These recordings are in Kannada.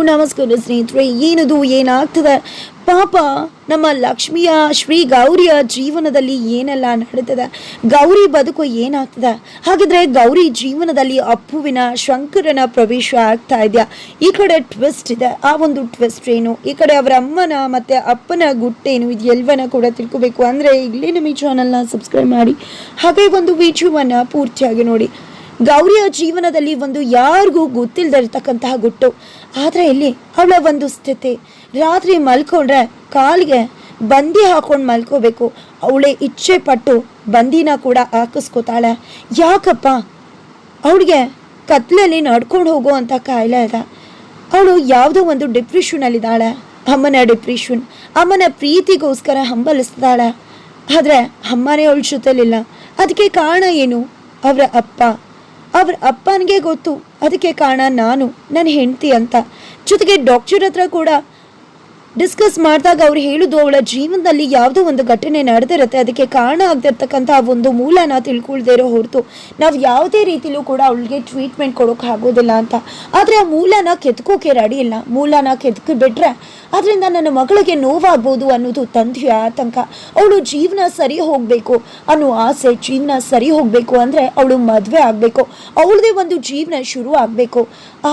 ನಮಸ್ಕಾರ ಸ್ನೇಹಿತರೆ. ಏನದು ಏನಾಗ್ತದೆ ಪಾಪ ನಮ್ಮ ಲಕ್ಷ್ಮಿಯ ಶ್ರೀ ಗೌರಿಯ ಜೀವನದಲ್ಲಿ ಏನೆಲ್ಲ ನಡೀತದೆ, ಗೌರಿ ಬದುಕು ಏನಾಗ್ತದೆ, ಹಾಗಿದ್ರೆ ಗೌರಿ ಜೀವನದಲ್ಲಿ ಅಪ್ಪುವಿನ ಶಂಕರನ ಪ್ರವೇಶ ಆಗ್ತಾ ಇದೆಯಾ? ಈ ಕಡೆ ಟ್ವಿಸ್ಟ್ ಇದೆ, ಆ ಒಂದು ಟ್ವಿಸ್ಟ್ ಏನು, ಈ ಕಡೆ ಅವರ ಅಮ್ಮನ ಮತ್ತೆ ಅಪ್ಪನ ಗುಟ್ಟೇನು, ಇದು ಎಲ್ಲವನ್ನ ಕೂಡ ತಿಳ್ಕೋಬೇಕು ಅಂದರೆ ಈಗಲೇ ನಮ್ಮ ಈ ಚಾನಲ್ನ ಸಬ್ಸ್ಕ್ರೈಬ್ ಮಾಡಿ, ಹಾಗೆ ಒಂದು ವಿಡಿಯೋವನ್ನು ಪೂರ್ತಿಯಾಗಿ ನೋಡಿ. ಗೌರಿಯ ಜೀವನದಲ್ಲಿ ಒಂದು ಯಾರಿಗೂ ಗೊತ್ತಿಲ್ಲದಿರ್ತಕ್ಕಂತಹ ಗುಟ್ಟು, ಆದರೆ ಇಲ್ಲಿ ಅವಳ ಒಂದು ಸ್ಥಿತಿ, ರಾತ್ರಿ ಮಲ್ಕೊಂಡ್ರೆ ಕಾಲಿಗೆ ಬಂದಿ ಹಾಕೊಂಡು ಮಲ್ಕೋಬೇಕು, ಅವಳೇ ಇಚ್ಛೆ ಪಟ್ಟು ಬಂದಿನ ಕೂಡ ಹಾಕಿಸ್ಕೋತಾಳೆ. ಯಾಕಪ್ಪ? ಅವಳಿಗೆ ಕತ್ಲಲ್ಲಿ ನಡ್ಕೊಂಡು ಹೋಗುವಂಥ ಕಾಯಿಲೆ ಇದೆ, ಅವಳು ಯಾವುದೋ ಒಂದು ಡಿಪ್ರೆಷನಲ್ಲಿದ್ದಾಳೆ, ಅಮ್ಮನ ಡಿಪ್ರೆಷನ್, ಅಮ್ಮನ ಪ್ರೀತಿಗೋಸ್ಕರ ಹಂಬಲಿಸ್ತಾಳೆ. ಆದರೆ ಅಮ್ಮನೇ ಅವಳ ಜೊತೆಲಿಲ್ಲ. ಅದಕ್ಕೆ ಕಾರಣ ಏನು? ಅವರ ಅಪ್ಪನಿಗೆ ಗೊತ್ತು, ಅದಕ್ಕೆ ಕಾರಣ ನಾನು, ನನ್ನ ಹೆಂಡತಿ ಅಂತ. ಜೊತೆಗೆ ಡಾಕ್ಟರ್ ಹತ್ರ ಕೂಡ ಡಿಸ್ಕಸ್ ಮಾಡಿದಾಗ ಅವ್ರು ಹೇಳುದು ಅವಳ ಜೀವನದಲ್ಲಿ ಯಾವುದೋ ಒಂದು ಘಟನೆ ನಡೆದಿರುತ್ತೆ, ಅದಕ್ಕೆ ಕಾರಣ ಆಗದಿರ್ತಕ್ಕಂಥ ಒಂದು ಮೂಲನ ತಿಳ್ಕೊಳ್ದೇ ಇರೋ ಹೊರತು ನಾವು ಯಾವುದೇ ರೀತಿಲೂ ಕೂಡ ಅವಳಿಗೆ ಟ್ರೀಟ್ಮೆಂಟ್ ಕೊಡೋಕೆ ಆಗೋದಿಲ್ಲ ಅಂತ. ಆದರೆ ಆ ಮೂಲನ ಕೆತ್ಕೋಕೆ ರೆಡಿ ಇಲ್ಲ. ಮೂಲನ ಕೆತ್ಕಿಬಿಟ್ರೆ ಅದರಿಂದ ನನ್ನ ಮಗಳಿಗೆ ನೋವಾಗ್ಬೋದು ಅನ್ನೋದು ತಂದೆಯ ಆತಂಕ. ಅವಳು ಜೀವನ ಸರಿ ಹೋಗಬೇಕು ಅನ್ನೋ ಆಸೆ, ಜೀವನ ಸರಿ ಹೋಗಬೇಕು ಅಂದರೆ ಅವಳು ಮದುವೆ ಆಗಬೇಕು, ಅವಳದೇ ಒಂದು ಜೀವನ ಶುರು ಆಗಬೇಕು.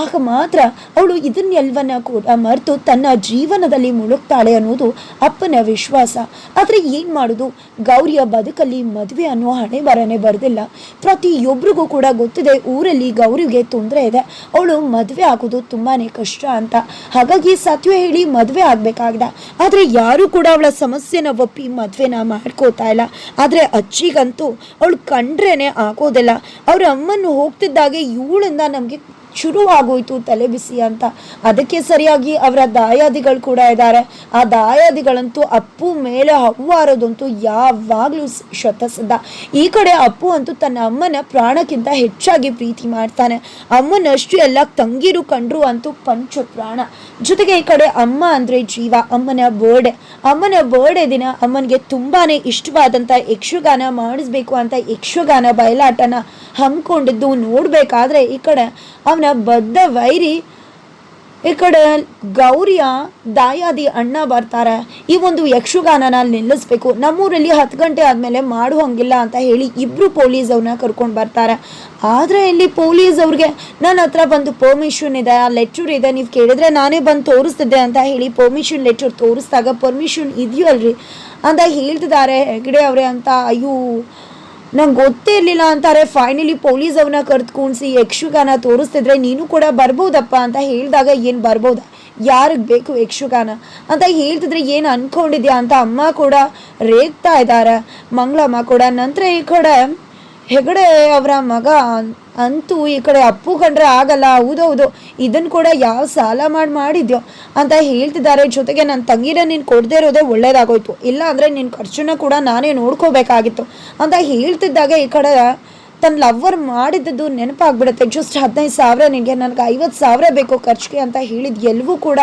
ಆಗ ಮಾತ್ರ ಅವಳು ಇದನ್ನೆಲ್ಲವನ್ನ ಕೂಡ ಮರೆತು ತನ್ನ ಜೀವನದಲ್ಲಿ ಮುಳುಗ್ತಾಳೆ ಅನ್ನೋದು ಅಪ್ಪನ ವಿಶ್ವಾಸ. ಆದರೆ ಏನು ಮಾಡೋದು, ಗೌರಿಯ ಬದುಕಲ್ಲಿ ಮದುವೆ ಅನ್ನೋ ಹಣೆ ಬರನೇ ಬರೆದಿಲ್ಲ. ಪ್ರತಿಯೊಬ್ಬರಿಗೂ ಕೂಡ ಗೊತ್ತಿದೆ ಊರಲ್ಲಿ ಗೌರಿಗೆ ತೊಂದರೆ ಇದೆ, ಅವಳು ಮದುವೆ ಆಗೋದು ತುಂಬಾ ಕಷ್ಟ ಅಂತ. ಹಾಗಾಗಿ ಸತ್ಯ ಹೇಳಿ ಮದುವೆ ಆಗಬೇಕಾಗಿದೆ. ಆದರೆ ಯಾರು ಕೂಡ ಅವಳ ಸಮಸ್ಯೆನ ಒಪ್ಪಿ ಮದುವೆನ ಮಾಡ್ಕೋತಾ ಇಲ್ಲ. ಆದರೆ ಅಜ್ಜಿಗಂತೂ ಅವಳು ಕಂಡ್ರೇನೆ ಆಗೋದಿಲ್ಲ. ಅವ್ರ ಅಮ್ಮನ್ನು ಹೋಗ್ತಿದ್ದಾಗೆ ಇವಳಿಂದ ನಮಗೆ ಶುರುವಾಗೋಯ್ತು ತಲೆ ಬಿಸಿ ಅಂತ. ಅದಕ್ಕೆ ಸರಿಯಾಗಿ ಅವರ ದಾಯಾದಿಗಳು ಕೂಡ ಇದ್ದಾರೆ. ಆ ದಾಯಾದಿಗಳಂತೂ ಅಪ್ಪು ಮೇಲೆ ಹವ್ವಾರೋದಂತೂ ಯಾವಾಗಲೂ ಶತಸಿದ್ಧ. ಈ ಕಡೆ ಅಪ್ಪು ಅಂತೂ ತನ್ನ ಅಮ್ಮನ ಪ್ರಾಣಕ್ಕಿಂತ ಹೆಚ್ಚಾಗಿ ಪ್ರೀತಿ ಮಾಡ್ತಾನೆ. ಅಮ್ಮನಷ್ಟು ಎಲ್ಲ ತಂಗಿರು ಕಂಡ್ರು ಅಂತೂ ಪಂಚ ಪ್ರಾಣ. ಜೊತೆಗೆ ಈ ಕಡೆ ಅಮ್ಮ ಅಂದರೆ ಜೀವ. ಅಮ್ಮನ ಬರ್ಡೇ ದಿನ ಅಮ್ಮನಿಗೆ ತುಂಬಾನೇ ಇಷ್ಟವಾದಂಥ ಯಕ್ಷಗಾನ ಮಾಡಿಸ್ಬೇಕು ಅಂತ ಯಕ್ಷಗಾನ ಬಯಲಾಟನ ಹಮ್ಮಿಕೊಂಡಿದ್ದು ನೋಡ್ಬೇಕಾದ್ರೆ ಈ ಕಡೆ ಅವನ ಬದ್ಧ ವೈರಿ, ಈ ಕಡೆ ಗೌರಿಯ ದಾಯಾದಿ ಅಣ್ಣ ಬರ್ತಾರೆ. ಈ ಒಂದು ಯಕ್ಷಗಾನನ ನಿಲ್ಲಿಸ್ಬೇಕು, ನಮ್ಮೂರಲ್ಲಿ 10 ಗಂಟೆ ಆದಮೇಲೆ ಮಾಡುವಂಗಿಲ್ಲ ಅಂತ ಹೇಳಿ ಇಬ್ಬರು ಪೊಲೀಸ್ ಅವ್ರನ್ನ ಕರ್ಕೊಂಡು ಬರ್ತಾರೆ. ಆದರೆ ಇಲ್ಲಿ ಪೊಲೀಸ್ ಅವ್ರಿಗೆ ನನ್ನ ಹತ್ರ ಬಂದು ಪರ್ಮಿಷನ್ ಇದೆ, ಆ ಲೆಟರ್ ಇದೆ, ನೀವು ಕೇಳಿದ್ರೆ ನಾನೇ ಬಂದು ತೋರಿಸ್ತಿದ್ದೆ ಅಂತ ಹೇಳಿ ಪರ್ಮಿಷನ್ ಲೆಟರ್ ತೋರಿಸಿದಾಗ ಪರ್ಮಿಷನ್ ಇದೆಯೋ ಅಲ್ರಿ ಅಂತ ಹೇಳ್ತಿದ್ದಾರೆ ಹೆಗ್ಡೆ ಅವರೇ ಅಂತ. ಅಯ್ಯೋ ನಂಗೆ ಗೊತ್ತೇ ಇರಲಿಲ್ಲ ಅಂತಾರೆ. ಫೈನಲಿ ಪೊಲೀಸ್ ಅವನ್ನ ಕರೆದುಕೊಂಡಿಸಿ ಯಕ್ಷಗಾನ ತೋರಿಸ್ತಿದ್ರೆ ನೀನು ಕೂಡ ಬರ್ಬೋದಪ್ಪ ಅಂತ ಹೇಳಿದಾಗ ಏನು ಬರ್ಬೋದಾ, ಯಾರಿಗೆ ಬೇಕು ಯಕ್ಷಗಾನ ಅಂತ ಹೇಳ್ತಿದ್ರೆ ಏನು ಅನ್ಕೊಂಡಿದ್ಯಾ ಅಂತ ಅಮ್ಮ ಕೂಡ ರೇಗ್ತಾ ಇದ್ದಾರೆ, ಮಂಗಳಮ್ಮ ಕೂಡ. ನಂತರ ಈ ಕಡೆ ಹೆಗಡೆ ಅವರ ಮಗ ಅಂತೂ ಈ ಕಡೆ ಅಪ್ಪು ಕಂಡ್ರೆ ಆಗಲ್ಲ, ಹೌದೌದು ಇದನ್ನು ಕೂಡ ಯಾವ ಸಾಲ ಮಾಡಿದ್ಯೋ ಅಂತ ಹೇಳ್ತಿದ್ದಾರೆ. ಜೊತೆಗೆ ನನ್ನ ತಂಗಿನ ನೀನು ಕೊಡದೇ ಇರೋದೇ ಒಳ್ಳೇದಾಗೋಯ್ತು, ಇಲ್ಲ ಅಂದರೆ ನಿನ್ನ ಖರ್ಚನ್ನ ಕೂಡ ನಾನೇ ನೋಡ್ಕೋಬೇಕಾಗಿತ್ತು ಅಂತ ಹೇಳ್ತಿದ್ದಾಗ ಈ ಕಡೆ ತನ್ನ ಲವ್ವರ್ ಮಾಡಿದ್ದು ನೆನಪಾಗ್ಬಿಡುತ್ತೆ. ಜಸ್ಟ್ 15,000 ನಿನಗೆ, ನನಗೆ 50,000 ಬೇಕು ಖರ್ಚಿಗೆ ಅಂತ ಹೇಳಿದ ಎಲ್ಲವೂ ಕೂಡ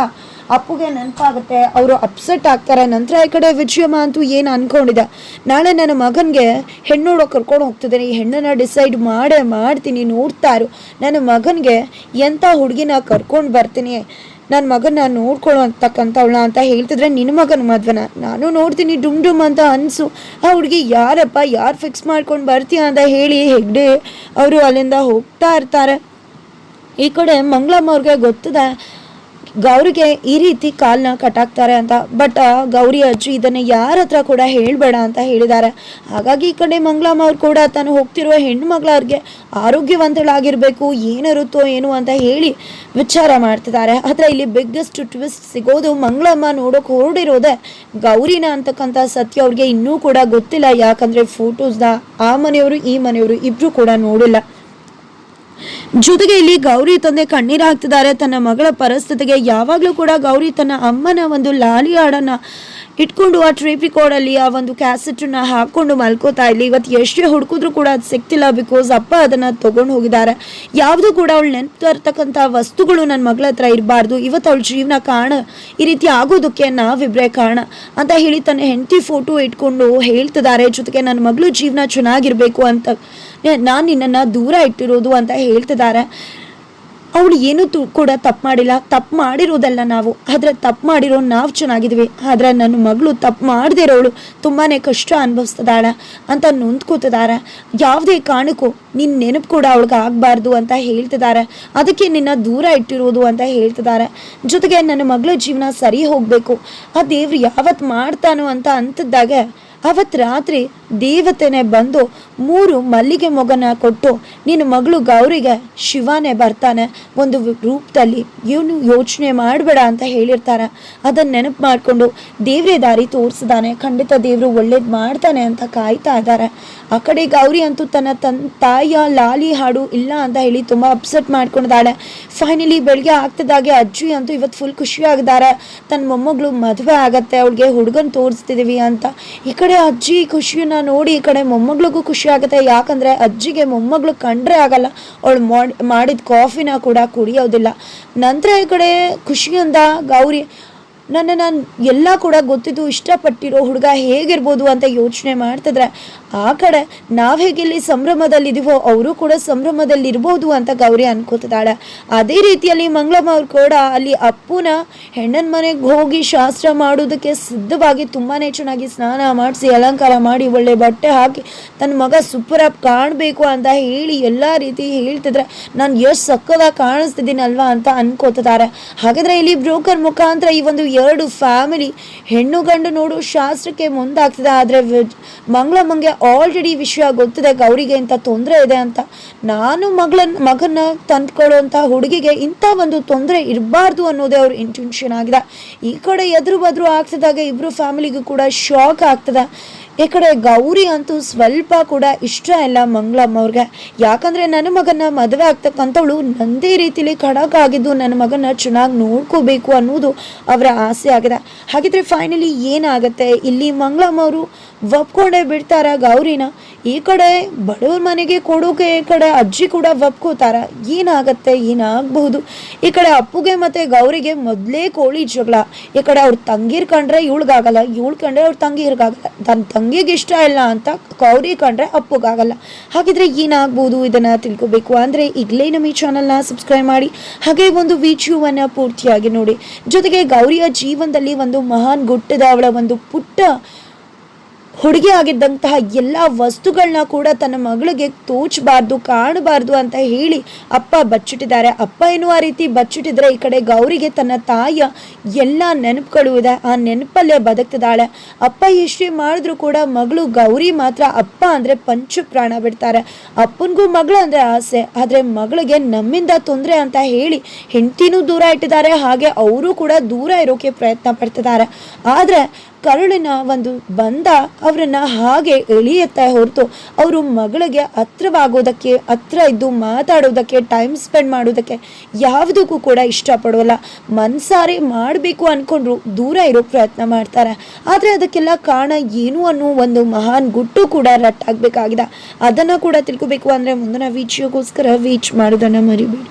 ಅಪ್ಪುಗೆ ನೆನಪಾಗುತ್ತೆ. ಅವರು ಅಪ್ಸೆಟ್ ಆಗ್ತಾರೆ. ನಂತರ ಈ ಕಡೆ ವಿಜಯಮ್ಮ ಅಂತೂ ಏನು ಅಂದ್ಕೊಂಡಿದೆ, ನಾಳೆ ನನ್ನ ಮಗನಿಗೆ ಹೆಣ್ಣು ನೋಡೋಕೆ ಕರ್ಕೊಂಡು ಹೋಗ್ತಿದ್ದೀನಿ, ಈ ಹೆಣ್ಣನ್ನು ಡಿಸೈಡ್ ಮಾಡ್ತೀನಿ, ನೋಡ್ತಾ ಇರು, ನನ್ನ ಮಗನಿಗೆ ಎಂಥ ಹುಡುಗಿನ ಕರ್ಕೊಂಡು ಬರ್ತೀನಿ, ನನ್ನ ಮಗನ ನೋಡ್ಕೊಳ್ಳೋತಕ್ಕಂಥವಳ ಅಂತ ಹೇಳ್ತಿದ್ರೆ ನಿನ್ನ ಮಗನ ಮದ್ವೆನ ನಾನು ನೋಡ್ತೀನಿ ಡುಮ್ ಅಂತ ಅನಿಸು, ಆ ಹುಡುಗಿ ಯಾರು ಫಿಕ್ಸ್ ಮಾಡ್ಕೊಂಡು ಬರ್ತೀಯ ಅಂತ ಹೇಳಿ ಹೆಗ್ಡೆ ಅವರು ಅಲ್ಲಿಂದ ಹೋಗ್ತಾ ಇರ್ತಾರೆ. ಈ ಕಡೆ ಮಂಗಳಮ್ಮ ಅವ್ರಿಗೆ ಗೊತ್ತಿದೆ ಗೌರಿಗೆ ಈ ರೀತಿ ಕಾಲನ್ನ ಕಟ್ಟಾಕ್ತಾರೆ ಅಂತ. ಬಟ್ ಗೌರಿ ಅಜ್ಜಿ ಇದನ್ನು ಯಾರ ಹತ್ರ ಕೂಡ ಹೇಳಬೇಡ ಅಂತ ಹೇಳಿದ್ದಾರೆ. ಹಾಗಾಗಿ ಈ ಕಡೆ ಮಂಗಳಮ್ಮ ಅವ್ರು ಕೂಡ ತಾನು ಹೋಗ್ತಿರುವ ಹೆಣ್ಣು ಮಗಳವ್ರಿಗೆ ಆರೋಗ್ಯವಂತಳಾಗಿರಬೇಕು, ಏನಿರುತ್ತೋ ಏನು ಅಂತ ಹೇಳಿ ವಿಚಾರ ಮಾಡ್ತಿದ್ದಾರೆ. ಆದರೆ ಇಲ್ಲಿ ಬಿಗ್ಗೆಸ್ಟ್ ಟ್ವಿಸ್ಟ್ ಸಿಗೋದು ಮಂಗಳಮ್ಮ ನೋಡೋಕೆ ಹೊರಡಿರೋದೆ ಗೌರಿನ ಅಂತಕ್ಕಂಥ ಸತ್ಯ ಅವ್ರಿಗೆ ಇನ್ನೂ ಕೂಡ ಗೊತ್ತಿಲ್ಲ. ಯಾಕಂದರೆ ಫೋಟೋಸ್ನ ಆ ಮನೆಯವರು ಈ ಮನೆಯವರು ಇಬ್ಬರು ಕೂಡ ನೋಡಿಲ್ಲ. ಜೊತೆಗೆ ಇಲ್ಲಿ ಗೌರಿ ತಂದೆ ಕಣ್ಣೀರು ಹಾಕ್ತಿದ್ದಾರೆ ತನ್ನ ಮಗಳ ಪರಿಸ್ಥಿತಿಗೆ. ಯಾವಾಗಲೂ ಕೂಡ ಗೌರಿ ತನ್ನ ಅಮ್ಮನ ಒಂದು ಲಾಲಿ ಹಾಡನ್ನು ಇಟ್ಕೊಂಡು ಆ ಟ್ರೇಪ್ ರೆಕಾರ್ಡಲ್ಲಿ ಆ ಒಂದು ಕ್ಯಾಸೆಟನ್ನ ಹಾಕ್ಕೊಂಡು ಮಲ್ಕೋತಾ ಇಲ್ಲಿ. ಇವತ್ತು ಎಷ್ಟೇ ಹುಡುಕಿದ್ರು ಕೂಡ ಅದು ಸಿಗ್ತಿಲ್ಲ, ಬಿಕಾಸ್ ಅಪ್ಪ ಅದನ್ನು ತೊಗೊಂಡು ಹೋಗಿದ್ದಾರೆ. ಯಾವುದೂ ಕೂಡ ಅವಳು ನೆನಪಿರ್ತಕ್ಕಂಥ ವಸ್ತುಗಳು ನನ್ನ ಮಗಳ ಹತ್ರ ಇರಬಾರ್ದು, ಇವತ್ತು ಅವಳ ಜೀವನ ಕಾರಣ ಈ ರೀತಿ ಆಗೋದಕ್ಕೆ ನಾವಿಬ್ಬರೇ ಕಾರಣ ಅಂತ ಹೇಳಿ ತನ್ನ ಹೆಂಡತಿ ಫೋಟೋ ಇಟ್ಕೊಂಡು ಹೇಳ್ತಿದ್ದಾರೆ. ಜೊತೆಗೆ ನನ್ನ ಮಗಳು ಜೀವನ ಚೆನ್ನಾಗಿರಬೇಕು ಅಂತ ನಾನು ನಿನ್ನನ್ನು ದೂರ ಇಟ್ಟಿರೋದು ಅಂತ ಹೇಳ್ತಿದ್ದಾರೆ. ಅವಳು ಏನೂ ಕೂಡ ತಪ್ಪು ಮಾಡಿಲ್ಲ, ತಪ್ಪು ಮಾಡಿರೋದಲ್ಲ ನಾವು, ಆದರೆ ತಪ್ಪು ಮಾಡಿರೋ ನಾವು ಚೆನ್ನಾಗಿದ್ವಿ, ಆದರೆ ನನ್ನ ಮಗಳು ತಪ್ಪು ಮಾಡದೇ ಇರೋಳು ತುಂಬಾ ಕಷ್ಟ ಅನುಭವಿಸ್ತಿದ್ದಾಳೆ ಅಂತ ನೊಂದ್ಕೋತಿದ್ದಾರೆ. ಯಾವುದೇ ಕಾರಣಕ್ಕೂ ನಿನ್ನ ನೆನಪು ಕೂಡ ಅವಳಿಗೆ ಆಗಬಾರ್ದು ಅಂತ ಹೇಳ್ತಿದ್ದಾರೆ, ಅದಕ್ಕೆ ನಿನ್ನ ದೂರ ಇಟ್ಟಿರೋದು ಅಂತ ಹೇಳ್ತಿದ್ದಾರೆ. ಜೊತೆಗೆ ನನ್ನ ಮಗಳ ಜೀವನ ಸರಿ ಹೋಗಬೇಕು, ಆ ದೇವ್ರು ಯಾವತ್ತು ಮಾಡ್ತಾನೋ ಅಂತ ಅಂತಿದ್ದಾಗ ಅವತ್ತು ರಾತ್ರಿ ದೇವತೆನೇ ಬಂದು 3 ಮಲ್ಲಿಗೆ ಮೊಗನ ಕೊಟ್ಟು ನಿನ್ನ ಮಗಳು ಗೌರಿಗೆ ಶಿವನೇ ಬರ್ತಾನೆ ಒಂದು ರೂಪದಲ್ಲಿ, ಇವನು ಯೋಚನೆ ಮಾಡಬೇಡ ಅಂತ ಹೇಳಿರ್ತಾರೆ. ಅದನ್ನು ನೆನಪು ಮಾಡಿಕೊಂಡು ದೇವ್ರೇ ದಾರಿ ತೋರಿಸಿದಾನೆ, ಖಂಡಿತ ದೇವರು ಒಳ್ಳೇದು ಮಾಡ್ತಾನೆ ಅಂತ ಕಾಯ್ತಾ ಇದ್ದಾರೆ. ಆ ಕಡೆ ಗೌರಿ ಅಂತೂ ತನ್ನ ತಾಯಿಯ ಲಾಲಿ ಹಾಡು ಇಲ್ಲ ಅಂತ ಹೇಳಿ ತುಂಬ ಅಪ್ಸೆಟ್ ಮಾಡ್ಕೊಂಡಿದ್ದಾಳೆ. ಫೈನಲಿ ಬೆಳಗ್ಗೆ ಆಗ್ತಿದ್ದಾಗೆ ಅಜ್ಜಿ ಅಂತೂ ಇವತ್ತು ಫುಲ್ ಖುಷಿಯಾಗಿದ್ದಾರೆ, ತನ್ನ ಮೊಮ್ಮಗಳು ಮದುವೆ ಆಗತ್ತೆ, ಅವಳಿಗೆ ಹುಡುಗನ್ ತೋರಿಸ್ತಿದ್ದೀವಿ ಅಂತ. ಈ ಕಡೆ ಅಜ್ಜಿ ಖುಷಿಯನ್ನ ನೋಡಿ ಈ ಕಡೆ ಮೊಮ್ಮಗಳಿಗೂ ಖುಷಿ ಆಗುತ್ತೆ, ಯಾಕಂದರೆ ಅಜ್ಜಿಗೆ ಮೊಮ್ಮಗಳು ಕಂಡ್ರೆ ಆಗಲ್ಲ, ಅವಳು ಮಾಡಿದ ಕಾಫಿನ ಕೂಡ ಕುಡಿಯೋದಿಲ್ಲ. ನಂತರ ಈ ಕಡೆ ಖುಷಿಯಿಂದ ಗೌರಿ ನಾನು ಎಲ್ಲ ಕೂಡ ಗೊತ್ತಿದ್ದು ಇಷ್ಟಪಟ್ಟಿರೋ ಹುಡುಗ ಹೇಗಿರ್ಬೋದು ಅಂತ ಯೋಚನೆ ಮಾಡ್ತಿದ್ರೆ, ಆ ಕಡೆ ನಾವು ಹೇಗೆ ಇಲ್ಲಿ ಸಂಭ್ರಮದಲ್ಲಿದ್ದೀವೋ ಅವರು ಕೂಡ ಸಂಭ್ರಮದಲ್ಲಿರ್ಬೋದು ಅಂತ ಗೌರಿ ಅನ್ಕೋತಿದ್ದಾಳೆ. ಅದೇ ರೀತಿಯಲ್ಲಿ ಮಂಗಳಮ್ಮ ಅವ್ರು ಕೂಡ ಅಲ್ಲಿ ಅಪ್ಪುನ ಹೆಣ್ಣನ ಮನೆಗೆ ಹೋಗಿ ಶಾಸ್ತ್ರ ಮಾಡೋದಕ್ಕೆ ಸಿದ್ಧವಾಗಿ ತುಂಬಾ ಚೆನ್ನಾಗಿ ಸ್ನಾನ ಮಾಡಿಸಿ ಅಲಂಕಾರ ಮಾಡಿ ಒಳ್ಳೆ ಬಟ್ಟೆ ಹಾಕಿ ತನ್ನ ಮಗ ಸೂಪರಾಗಿ ಕಾಣಬೇಕು ಅಂತ ಹೇಳಿ ಎಲ್ಲ ರೀತಿ ಹೇಳ್ತಿದ್ರೆ, ನಾನು ಎಷ್ಟು ಸಕ್ಕದಾಗಿ ಕಾಣಿಸ್ತಿದ್ದೀನಲ್ವಾ ಅಂತ ಅನ್ಕೋತಿದ್ದಾರೆ. ಹಾಗಾದರೆ ಇಲ್ಲಿ ಬ್ರೋಕರ್ ಮುಖಾಂತರ ಈ ಒಂದು 2 ಫ್ಯಾಮಿಲಿ ಹೆಣ್ಣು ಗಂಡು ನೋಡು ಶಾಸ್ತ್ರಕ್ಕೆ ಮುಂದಾಗ್ತಿದೆ. ಆದರೆ ಮಂಗಳಮ್ಮಂಗೆ ಆಲ್ರೆಡಿ ವಿಷಯ ಗೊತ್ತಿದೆ ಗೌರಿಗೆ ಇಂಥ ತೊಂದರೆ ಇದೆ ಅಂತ. ನಾನು ಮಗನ ತಂದ್ಕೊಳ್ಳುವಂಥ ಹುಡುಗಿಗೆ ಇಂಥ ಒಂದು ತೊಂದರೆ ಇರಬಾರ್ದು ಅನ್ನೋದೇ ಅವ್ರ ಇಂಟೆನ್ಷನ್ ಆಗಿದೆ. ಈ ಕಡೆ ಎದುರು ಬದ್ರು ಆಗ್ತಿದಾಗ ಇಬ್ಬರು ಫ್ಯಾಮಿಲಿಗೂ ಕೂಡ ಶಾಕ್ ಆಗ್ತದೆ. ಈ ಕಡೆ ಗೌರಿ ಅಂತೂ ಸ್ವಲ್ಪ ಕೂಡ ಇಷ್ಟ ಇಲ್ಲ ಮಂಗಳಮ್ಮ ಅವ್ರಿಗೆ, ಯಾಕಂದರೆ ನನ್ನ ಮಗನ ಮದುವೆ ಆಗ್ತಕ್ಕಂಥವಳು ನಂದೇ ರೀತಿಲಿ ಖಡಕ್ ಆಗಿದ್ದು ನನ್ನ ಮಗನ ಚೆನ್ನಾಗಿ ನೋಡ್ಕೋಬೇಕು ಅನ್ನೋದು ಅವರ ಆಸೆ ಆಗಿದೆ. ಹಾಗಿದ್ರೆ ಫೈನಲಿ ಏನಾಗುತ್ತೆ ಇಲ್ಲಿ? ಮಂಗಳಮ್ಮ ಅವರು ಒಪ್ಕೊಂಡೇ ಬಿಡ್ತಾರ ಗೌರಿನ? ಈ ಕಡೆ ಬಡವ್ರ ಮನೆಗೆ ಕೊಡೋಕೆ ಈ ಕಡೆ ಅಜ್ಜಿ ಕೂಡ ಒಪ್ಕೋತಾರ? ಏನಾಗತ್ತೆ, ಏನಾಗಬಹುದು? ಈ ಕಡೆ ಅಪ್ಪುಗೆ ಮತ್ತೆ ಗೌರಿಗೆ ಮೊದಲೇ ಕೋಳಿ ಜಗಳ. ಈ ಕಡೆ ಅವ್ರ ತಂಗಿರ್ ಕಂಡ್ರೆ ಇವಳಿಗಾಗಲ್ಲ, ಇವಳು ಕಂಡ್ರೆ ಅವ್ರ ತಂಗಿರ್ಗಾಗಲ್ಲ, ತನ್ನ ತಂಗಿಗೆ ಇಷ್ಟ ಇಲ್ಲ ಅಂತ ಗೌರಿ ಕಂಡ್ರೆ ಅಪ್ಪುಗಾಗಲ್ಲ. ಹಾಗಿದ್ರೆ ಏನಾಗ್ಬೋದು? ಇದನ್ನ ತಿಳ್ಕೊಬೇಕು ಅಂದ್ರೆ ಈಗಲೇ ನಮ್ಮ ಈ ಚಾನಲ್ನ ಸಬ್ಸ್ಕ್ರೈಬ್ ಮಾಡಿ, ಹಾಗೆ ಒಂದು ವಿಡಿಯೋವನ್ನ ಪೂರ್ತಿಯಾಗಿ ನೋಡಿ. ಜೊತೆಗೆ ಗೌರಿಯ ಜೀವನದಲ್ಲಿ ಒಂದು ಮಹಾನ್ ಗುಟ್ಟದ ಅವಳ ಒಂದು ಪುಟ್ಟ ಹುಡುಗಿ ಆಗಿದ್ದಂತಹ ಎಲ್ಲ ವಸ್ತುಗಳನ್ನ ಕೂಡ ತನ್ನ ಮಗಳಿಗೆ ತೋಚಬಾರ್ದು, ಕಾಣಬಾರ್ದು ಅಂತ ಹೇಳಿ ಅಪ್ಪ ಬಚ್ಚಿಟ್ಟಿದ್ದಾರೆ. ಅಪ್ಪ ಎನ್ನುವ ರೀತಿ ಬಚ್ಚಿಟ್ಟಿದ್ರೆ ಈ ಕಡೆ ಗೌರಿಗೆ ತನ್ನ ತಾಯಿಯ ಎಲ್ಲ ನೆನಪುಗಳು ಇದೆ, ಆ ನೆನಪಲ್ಲೇ ಬದುಕ್ತಿದ್ದಾಳೆ. ಅಪ್ಪ ಎಷ್ಟೇ ಮಾಡಿದ್ರು ಕೂಡ ಮಗಳು ಗೌರಿ ಮಾತ್ರ ಅಪ್ಪ ಅಂದರೆ ಪಂಚ ಪ್ರಾಣ ಬಿಡ್ತಾರೆ. ಅಪ್ಪನಿಗೂ ಮಗಳು ಅಂದರೆ ಆಸೆ, ಆದರೆ ಮಗಳಿಗೆ ನಮ್ಮಿಂದ ತೊಂದರೆ ಅಂತ ಹೇಳಿ ಹೆಂಡತಿನೂ ದೂರ ಇಟ್ಟಿದ್ದಾರೆ, ಹಾಗೆ ಅವರು ಕೂಡ ದೂರ ಇರೋಕೆ ಪ್ರಯತ್ನ ಪಡ್ತಿದ್ದಾರೆ. ಆದರೆ ಕರುಳಿನ ಒಂದು ಬಂಧ ಅವರನ್ನ ಹಾಗೆ ಎಳೆಯುತ್ತೆ ಹೊರತು ಅವರು ಮಗಳಿಗೆ ಹತ್ರವಾಗೋದಕ್ಕೆ, ಹತ್ರ ಇದ್ದು ಮಾತಾಡೋದಕ್ಕೆ, ಟೈಮ್ ಸ್ಪೆಂಡ್ ಮಾಡೋದಕ್ಕೆ ಯಾವುದಕ್ಕೂ ಕೂಡ ಇಷ್ಟಪಡೋಲ್ಲ. ಮನ್ಸಾರೆ ಮಾಡಬೇಕು ಅಂದ್ಕೊಂಡ್ರು ದೂರ ಇರೋ ಪ್ರಯತ್ನ ಮಾಡ್ತಾರೆ. ಆದರೆ ಅದಕ್ಕೆಲ್ಲ ಕಾರಣ ಏನು ಅನ್ನೋ ಒಂದು ಮಹಾನ್ ಗುಟ್ಟು ಕೂಡ ರಟ್ಟಾಗಬೇಕಾಗಿದೆ. ಅದನ್ನು ಕೂಡ ತಿಳ್ಕೊಬೇಕು ಅಂದರೆ ಮುಂದಿನ ವಿಡಿಯೋಗೋಸ್ಕರ ವೀಚ್ ಮಾಡೋದನ್ನು ಮರಿಬೇಡಿ.